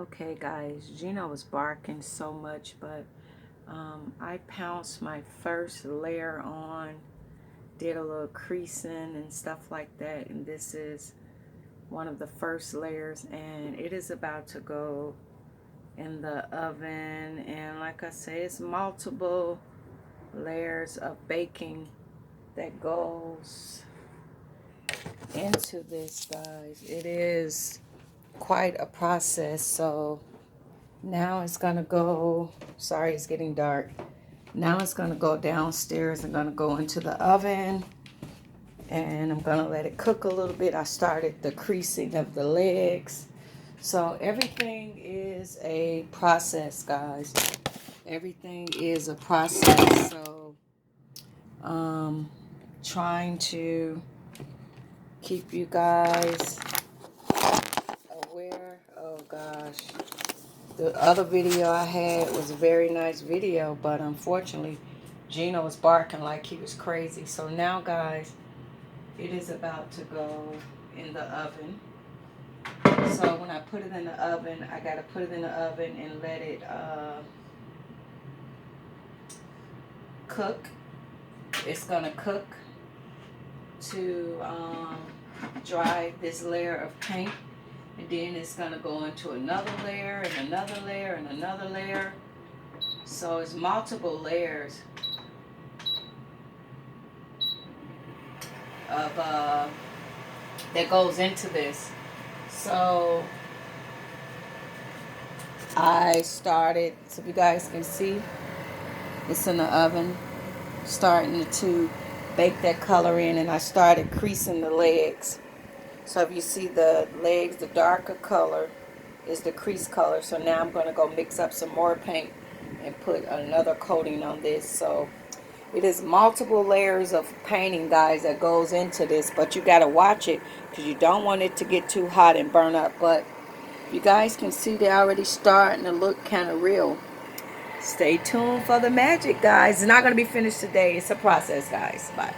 Okay, guys, Gino was barking so much, but I pounced my first layer on, did a little creasing and stuff like that, and this is one of the first layers, and it is about to go in the oven. And like I say, it's multiple layers of baking that goes into this, guys. It is quite a process. So now it's gonna go, sorry, it's getting dark. Now it's gonna go downstairs and gonna go into the oven, and I'm gonna let it cook a little bit. I started the creasing of the legs. So everything is a process, guys. Everything is a process. So trying to keep you guys aware. Oh gosh, the other video I had was a very nice video, but unfortunately Gino was barking like he was crazy. So now, guys, it is about to go in the oven. So when I put it in the oven, I got to put it in the oven and let it cook. It's going to cook to dry this layer of paint. And then it's going to go into another layer and another layer and another layer. So it's multiple layers of that goes into this. So I started, so you guys can see, it's in the oven, starting to bake that color in, and I started creasing the legs. So if you see the legs, the darker color is the crease color. So now I'm going to go mix up some more paint and put another coating on this. So it is multiple layers of painting, guys, that goes into this, but you got to watch it because you don't want it to get too hot and burn up. But you guys can see they're already starting to look kind of real. Stay tuned for the magic, guys. It's not going to be finished today. It's a process, guys. Bye.